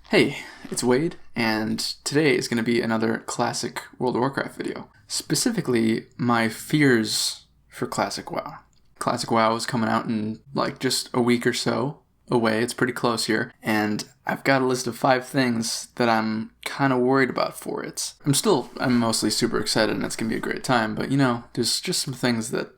Hey, it's Wade, and today is going to be another classic World of Warcraft video. Specifically, my fears for Classic WoW. Classic WoW is coming out in just a week or so away. It's pretty close here, and I've got a list of 5 things that I'm kind of worried about for it. I'm mostly super excited and it's going to be a great time, but there's just some things that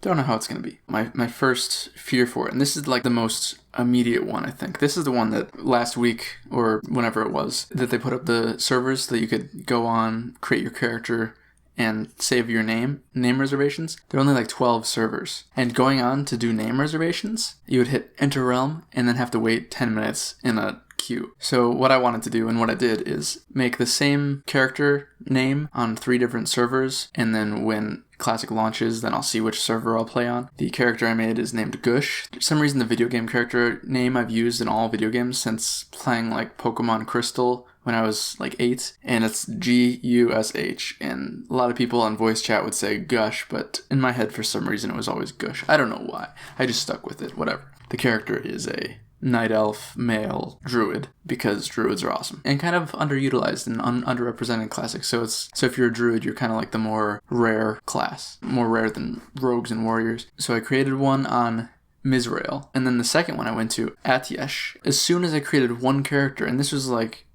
don't know how it's going to be. My first fear for it, and this is the most immediate one, I think. This is the one that last week, or whenever it was, that they put up the servers that you could go on, create your character, and save your name reservations. There are only 12 servers. And going on to do name reservations, you would hit enter realm and then have to wait 10 minutes in a queue. So what I wanted to do and what I did is make the same character name on 3 different servers, and then when Classic launches, then I'll see which server I'll play on. The character I made is named Gush. For some reason, the video game character name I've used in all video games since playing Pokemon Crystal when I was 8, and it's Gush, and a lot of people on voice chat would say Gush, but in my head for some reason it was always Gush. I don't know why. I just stuck with it, whatever. The character is a night elf male druid, because druids are awesome and kind of underutilized and underrepresented in Classic. So if you're a druid, you're kind of the more rare class, more rare than rogues and warriors. So I created one on Mizrael, and then the second one I went to Atiesh. As soon as I created one character, and this was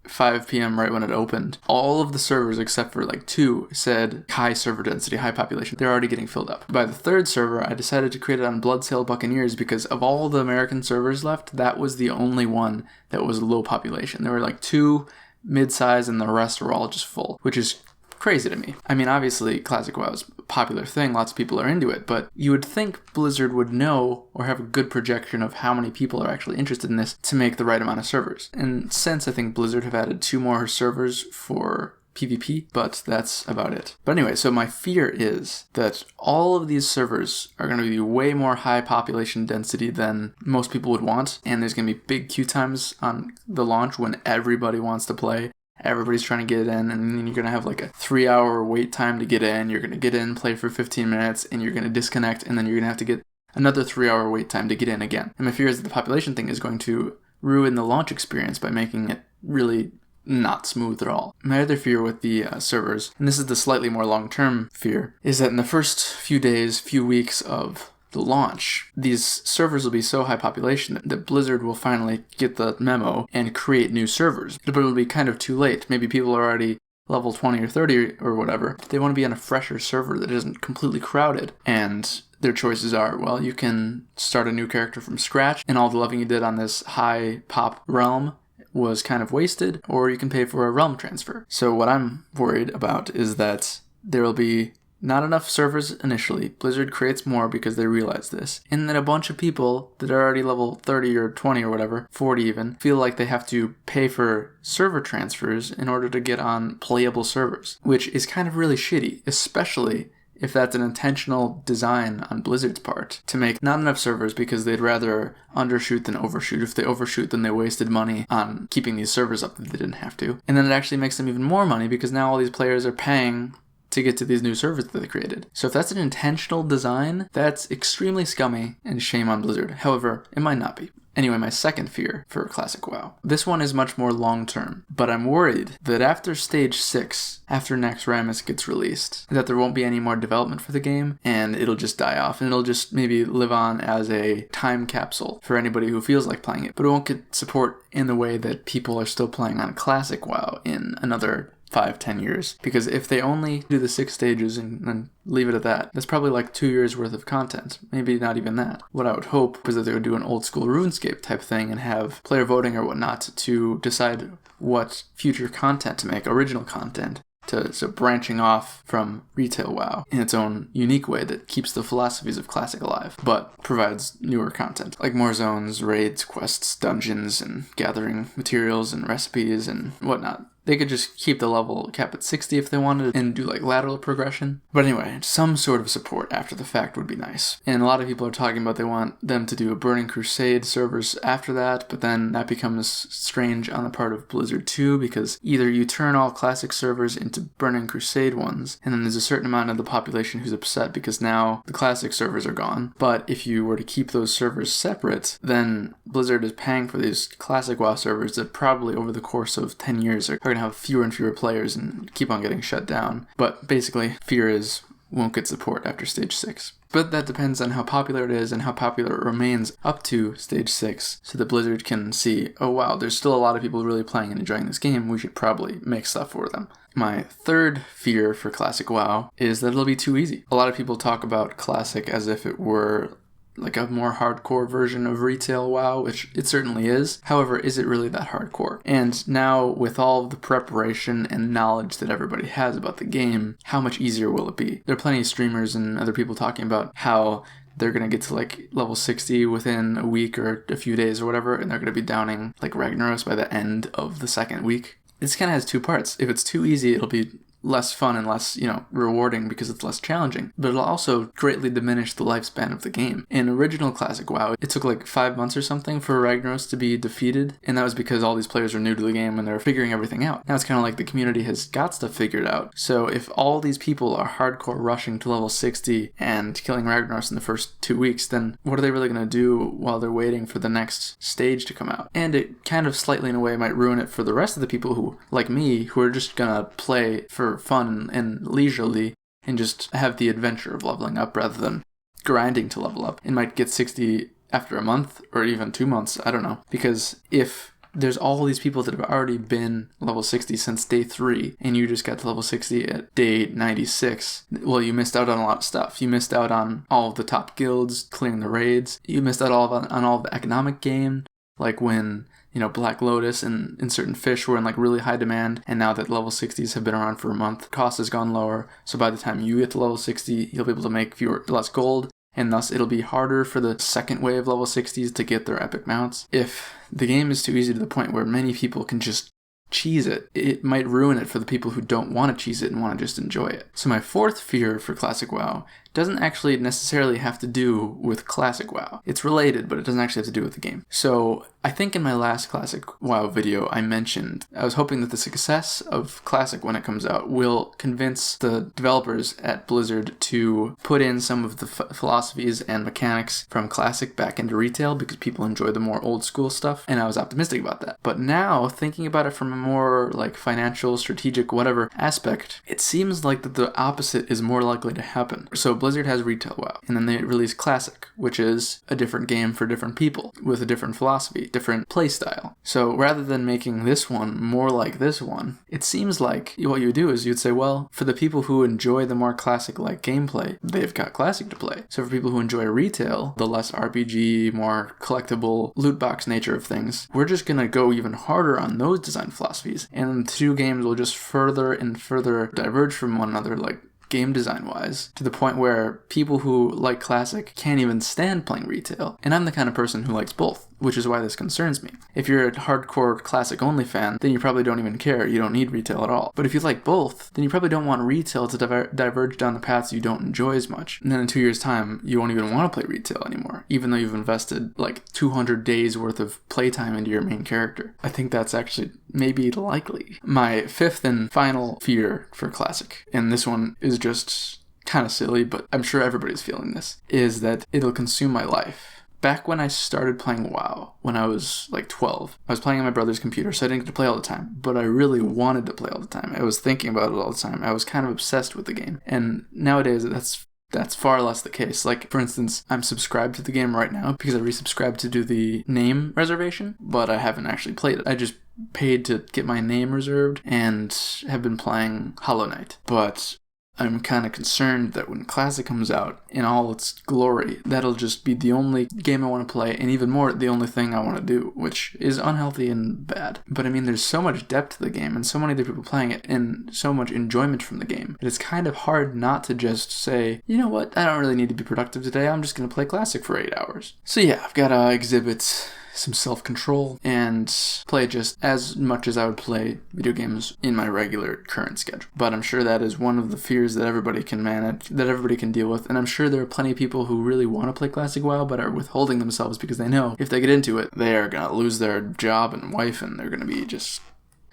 5 p.m. right when it opened, all of the servers except for 2 said high server density, high population. They're already getting filled up. By the 3rd server, I decided to create it on Bloodsail Buccaneers because of all the American servers left, that was the only one that was low population. There were 2 mid-size and the rest were all just full, which is crazy to me. I mean, obviously, Classic WoW is a popular thing. Lots of people are into it, but you would think Blizzard would know or have a good projection of how many people are actually interested in this to make the right amount of servers. And since I think Blizzard have added 2 more servers for PvP, but that's about it. But anyway, so my fear is that all of these servers are going to be way more high population density than most people would want, and there's going to be big queue times on the launch when everybody wants to play. Everybody's trying to get in, and then you're going to have a 3-hour wait time to get in. You're going to get in, play for 15 minutes, and you're going to disconnect, and then you're going to have to get another 3-hour wait time to get in again. And my fear is that the population thing is going to ruin the launch experience by making it really not smooth at all. My other fear with the servers, and this is the slightly more long-term fear, is that in the first few days, few weeks of the launch, these servers will be so high population that Blizzard will finally get the memo and create new servers. But it'll be kind of too late. Maybe people are already level 20 or 30 or whatever. They want to be on a fresher server that isn't completely crowded. And their choices are, well, you can start a new character from scratch, and all the leveling you did on this high pop realm was kind of wasted, or you can pay for a realm transfer. So what I'm worried about is that there will be not enough servers initially. Blizzard creates more because they realize this. And then a bunch of people that are already level 30 or 20 or whatever, 40 even, feel like they have to pay for server transfers in order to get on playable servers, which is kind of really shitty, especially if that's an intentional design on Blizzard's part to make not enough servers because they'd rather undershoot than overshoot. If they overshoot, then they wasted money on keeping these servers up that they didn't have to. And then it actually makes them even more money because now all these players are paying to get to these new servers that they created. So if that's an intentional design, that's extremely scummy and shame on Blizzard. However, it might not be. Anyway, my second fear for Classic WoW. This one is much more long-term, but I'm worried that after Stage 6, after Naxxramas gets released, that there won't be any more development for the game, and it'll just die off, and it'll just maybe live on as a time capsule for anybody who feels like playing it, but it won't get support in the way that people are still playing on Classic WoW in another 5-10 years. Because if they only do the 6 stages and leave it at that, that's probably 2 years worth of content. Maybe not even that. What I would hope is that they would do an old school RuneScape type thing and have player voting or whatnot to decide what future content to make, original content. So branching off from retail WoW in its own unique way that keeps the philosophies of Classic alive, but provides newer content, like more zones, raids, quests, dungeons, and gathering materials and recipes and whatnot. They could just keep the level cap at 60 if they wanted and do like lateral progression. But anyway, some sort of support after the fact would be nice. And a lot of people are talking about they want them to do a Burning Crusade servers after that, but then that becomes strange on the part of Blizzard too, because either you turn all classic servers into Burning Crusade ones, and then there's a certain amount of the population who's upset because now the classic servers are gone. But if you were to keep those servers separate, then Blizzard is paying for these classic WoW servers that probably over the course of 10 years are going to have fewer and fewer players and keep on getting shut down. But basically, fear is won't get support after stage 6. But that depends on how popular it is and how popular it remains up to stage 6, so that Blizzard can see, oh wow, there's still a lot of people really playing and enjoying this game, we should probably make stuff for them. My third fear for Classic WoW is that it'll be too easy. A lot of people talk about Classic as if it were like a more hardcore version of retail WoW, which it certainly is. However, is it really that hardcore? And now, with all of the preparation and knowledge that everybody has about the game, how much easier will it be? There are plenty of streamers and other people talking about how they're going to get to like level 60 within a week or a few days or whatever, and they're going to be downing like Ragnaros by the end of the second week. This kind of has two parts. If it's too easy, it'll be less fun and less, rewarding because it's less challenging. But it'll also greatly diminish the lifespan of the game. In original Classic WoW, it took like 5 months or something for Ragnaros to be defeated, and that was because all these players are new to the game and they're figuring everything out. Now it's kind of like the community has got stuff figured out. So if all these people are hardcore rushing to level 60 and killing Ragnaros in the first 2 weeks, then what are they really going to do while they're waiting for the next stage to come out? And it kind of slightly in a way might ruin it for the rest of the people who, like me, who are just going to play for fun and leisurely and just have the adventure of leveling up rather than grinding to level up, and might get 60 after a month or even 2 months, I don't know. Because if there's all these people that have already been level 60 since day 3 and you just got to level 60 at day 96, well, you missed out on a lot of stuff. You missed out on all of the top guilds, clearing the raids. You missed out on all of the economic gain, like when Black Lotus and certain fish were in like really high demand, and now that level 60s have been around for a month, cost has gone lower, so by the time you get to level 60, you'll be able to make less gold, and thus it'll be harder for the second wave level 60s to get their epic mounts. If the game is too easy to the point where many people can just cheese it, it might ruin it for the people who don't want to cheese it and want to just enjoy it. So my fourth fear for Classic WoW doesn't actually necessarily have to do with Classic WoW. It's related, but it doesn't actually have to do with the game. So I think in my last Classic WoW video, I mentioned I was hoping that the success of Classic when it comes out will convince the developers at Blizzard to put in some of the philosophies and mechanics from Classic back into retail because people enjoy the more old school stuff, and I was optimistic about that. But now, thinking about it from a more like financial, strategic, whatever aspect, it seems like that the opposite is more likely to happen. So Blizzard has Retail WoW, and then they release Classic, which is a different game for different people, with a different philosophy, different playstyle. So rather than making this one more like this one, it seems like what you would do is you'd say, well, for the people who enjoy the more Classic-like gameplay, they've got Classic to play. So for people who enjoy Retail, the less RPG, more collectible, loot box nature of things, we're just gonna go even harder on those design philosophies, and the two games will just further and further diverge from one another, like game design wise, to the point where people who like Classic can't even stand playing Retail. And I'm the kind of person who likes both, which is why this concerns me. If you're a hardcore Classic only fan, then you probably don't even care. You don't need Retail at all. But if you like both, then you probably don't want Retail to diverge down the paths you don't enjoy as much. And then in 2 years' time, you won't even want to play Retail anymore, even though you've invested like 200 days worth of playtime into your main character. I think that's actually maybe likely. My fifth and final fear for Classic, and this one is just kind of silly, but I'm sure everybody's feeling this, is that it'll consume my life. Back when I started playing WoW, when I was like 12, I was playing on my brother's computer, so I didn't get to play all the time, but I really wanted to play all the time. I was thinking about it all the time. I was kind of obsessed with the game. And nowadays, that's far less the case. Like, for instance, I'm subscribed to the game right now because I resubscribed to do the name reservation, but I haven't actually played it. I just paid to get my name reserved and have been playing Hollow Knight. But I'm kind of concerned that when Classic comes out in all its glory, that'll just be the only game I want to play, and even more, the only thing I want to do, which is unhealthy and bad. But I mean, there's so much depth to the game, and so many other people playing it, and so much enjoyment from the game, that it's kind of hard not to just say, you know what, I don't really need to be productive today, I'm just going to play Classic for 8 hours. So yeah, I've got Exhibit some self-control, and play just as much as I would play video games in my regular current schedule. But I'm sure that is one of the fears that everybody can manage, that everybody can deal with, and I'm sure there are plenty of people who really want to play Classic WoW but are withholding themselves because they know if they get into it, they are going to lose their job and wife, and they're going to be just...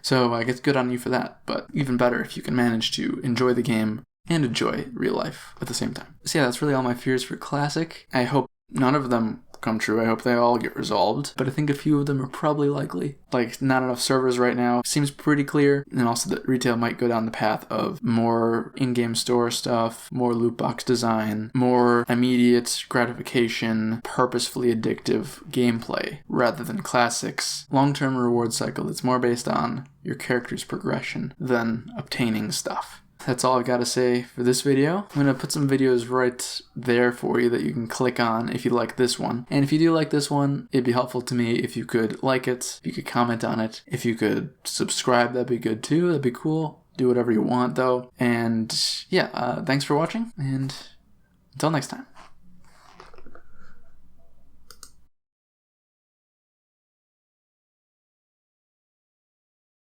So I guess good on you for that, but even better if you can manage to enjoy the game and enjoy real life at the same time. So yeah, that's really all my fears for Classic. I hope none of them come true. I hope they all get resolved, but I think a few of them are probably likely. Like, not enough servers right now seems pretty clear, and also that retail might go down the path of more in-game store stuff, more loot box design, more immediate gratification, purposefully addictive gameplay, rather than Classic's long-term reward cycle that's more based on your character's progression than obtaining stuff. That's all I've got to say for this video. I'm going to put some videos right there for you that you can click on if you like this one. And if you do like this one, it'd be helpful to me if you could like it, if you could comment on it, if you could subscribe, that'd be good too. That'd be cool. Do whatever you want though. And yeah, thanks for watching, and until next time.